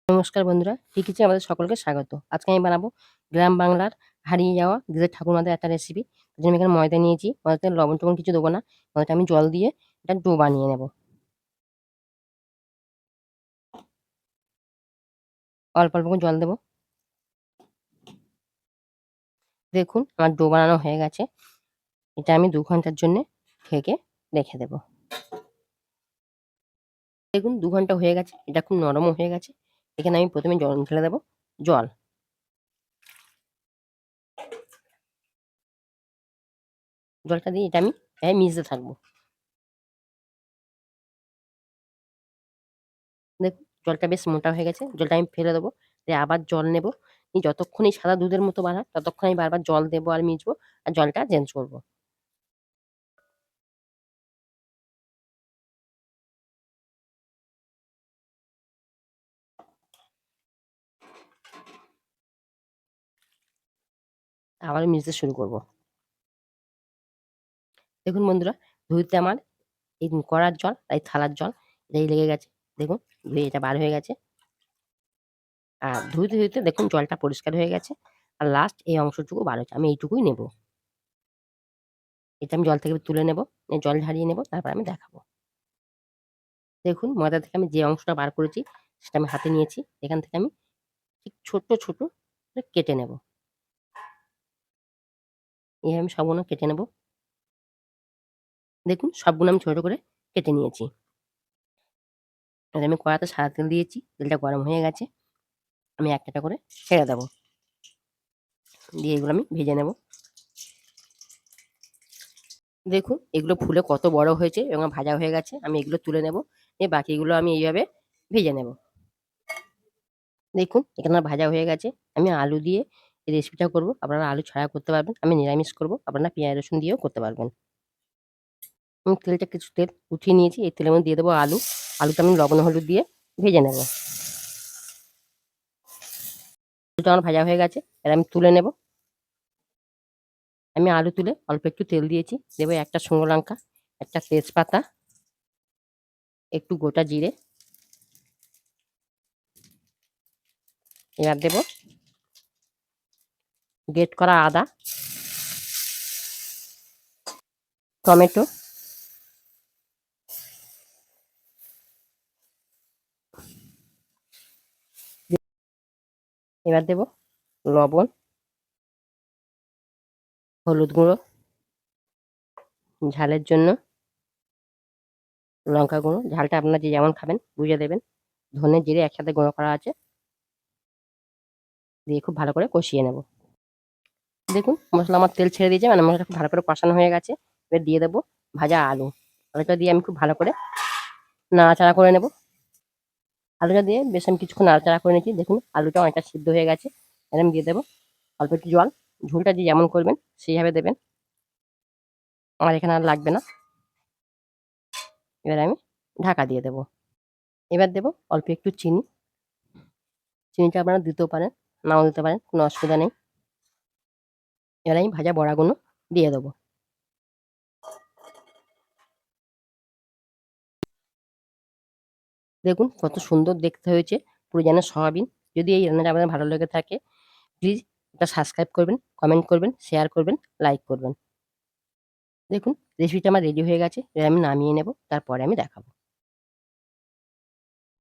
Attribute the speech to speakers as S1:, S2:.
S1: নমস্কার বন্ধুরা, টিকিচে আমাদের সকলকে স্বাগত। আজকে আমি বানাবো গ্রাম বাংলার হারিয়ে যাওয়া গ্রামের ঠাকুরমাদের একটা রেসিপি। তার জন্য আমি এখানে ময়দা নিয়েছি। ময়দাতে লবণ-টবণ কিছু দেবো না। ময়দাটা আমি জল দিয়ে একটা ডো বানিয়ে নেব। অল্প, অল্প করে জল দেবো। দেখুন আমার ডো বানানো হয়ে গেছে। এটা আমি ২ ঘন্টার জন্যে ঢেকে রেখে দেব। দেখুন ২ ঘন্টা হয়ে গেছে। এটা খুব নরমও হয়ে গেছে। এখানে আমি ১ম এ ঢেলে দেব জল। জলটা দিয়ে এটা আমি মিশতে থাকবো। দেখুন জলটা বেশ মোটা হয়ে গেছে। জলটা আমি ফেলে দেবো। দিয়ে আবার জল নেব। যতক্ষণ এই সাদা দুধের মতো বানায় ততক্ষণ আমি বারবার জল দেবো আর মিশবো আর জলটা চেঞ্জ করব। আবার মিশতে শুরু করব। দেখুন বন্ধুরা ধুইতে আমার এই কড়ার জল, এই থালার জল এটাই লেগে গেছে। দেখুন ধুয়ে এটা বার হয়ে গেছে। আর ধুইতে, ধুইতে দেখুন জলটা পরিষ্কার হয়ে গেছে। আর লাস্ট এই অংশটুকু বার হচ্ছে। আমি এইটুকুই নেব। এটা আমি জল থেকে তুলে নেব। জল ঝারিয়ে নেব। তারপর আমি দেখাবো। দেখুন ময়দা থেকে আমি যে অংশটা বার করেছি সেটা আমি হাতে নিয়েছি। এখান থেকে আমি ঠিক ছোট্ট, ছোট করে কেটে নেব। এই আমি সবগুলো কেটে নেব। দেখুন সবগুলো আমি ছোট করে কেটে নিয়েছি। এবার আমি কড়াতে সাদা তেল দিয়েছি। তেলটা গরম হয়ে গেছে। আমি একটা, একটা করে ছেড়ে দেব। দিয়ে এগুলো আমি ভেজে নেব। দেখুন এগুলো ফুলে কত বড় হয়েছে এবং ভাজা হয়ে গেছে। আমি এগুলো তুলে নেব। নিয়ে বাকিগুলো আমি এইভাবে ভেজে নেব। দেখুন এখানে আমার ভাজা হয়ে গেছে। আমি আলু দিয়ে এই রেসিপিটা করব। আপনারা আলু ছাড়া করতে পারবেন। আমি নিরামিষ করব। আপনারা পেঁয়াজ রসুন দিয়েও করতে পারবেন। আমি তেলটা কিছু তেল উঠিয়ে নিয়েছি। এই তেলের মধ্যে দিয়ে দেবো আলু। আলুটা আমি লবণ হলুদ দিয়ে ভেজে নেব। আলুটা আমার ভাজা হয়ে গেছে। এবার আমি তুলে নেব। আমি আলু তুলে অল্প একটু তেল দিয়েছি। দেবো একটা শুকনো লঙ্কা, একটা তেজপাতা, একটু গোটা জিরে। এবার দেবো গ্রেট করা আদা, টমেটো, এবার দেবো লবণ, হলুদ গুঁড়ো, ঝালের জন্য লঙ্কা গুঁড়ো। ঝালটা আপনারা যে যেমন খাবেন বুঝে দেবেন। ধনে জিরে একসাথে গুঁড়ো করা আছে। দিয়ে খুব ভালো করে কষিয়ে নেব। দেখুন মসলা আমার তেল ছেড়ে দিয়েছে, মানে মশলাটা খুব ভালো করে কষানো হয়ে গেছে। এবার দিয়ে দেবো ভাজা আলু। আলুটা দিয়ে আমি খুব ভালো করে নাড়াচাড়া করে নেব। আলুটা দিয়ে বেশ আমি কিছুক্ষণ নাড়াচাড়া করে নিয়েছি। দেখুন আলুটা অনেকটা সিদ্ধ হয়ে গেছে। এবার আমি দিয়ে দেবো অল্প একটু জল। ঝোলটা যে যেমন করবেন সেইভাবে দেবেন। আমার এখানে আর লাগবে না। এবার আমি ঢাকা দিয়ে দেবো। এবার দেবো অল্প একটু চিনি। চিনিটা আপনারা দিতেও পারেন, নাও দিতে পারেন, কোনো অসুবিধা নেই। এবার আমি ভাজা বড়াগুলো দিয়ে দেবো। দেখুন কত সুন্দর দেখতে হয়েছে, পুরো যেন সয়াবিন। যদি এই রান্নাটা আপনাদের ভালো লেগে থাকে প্লিজ এটা সাবস্ক্রাইব করবেন, কমেন্ট করবেন, শেয়ার করবেন, লাইক করবেন। দেখুন রেসিপিটা আমার রেডি হয়ে গেছে। এবার আমি নামিয়ে নেব। তারপরে আমি দেখাবো।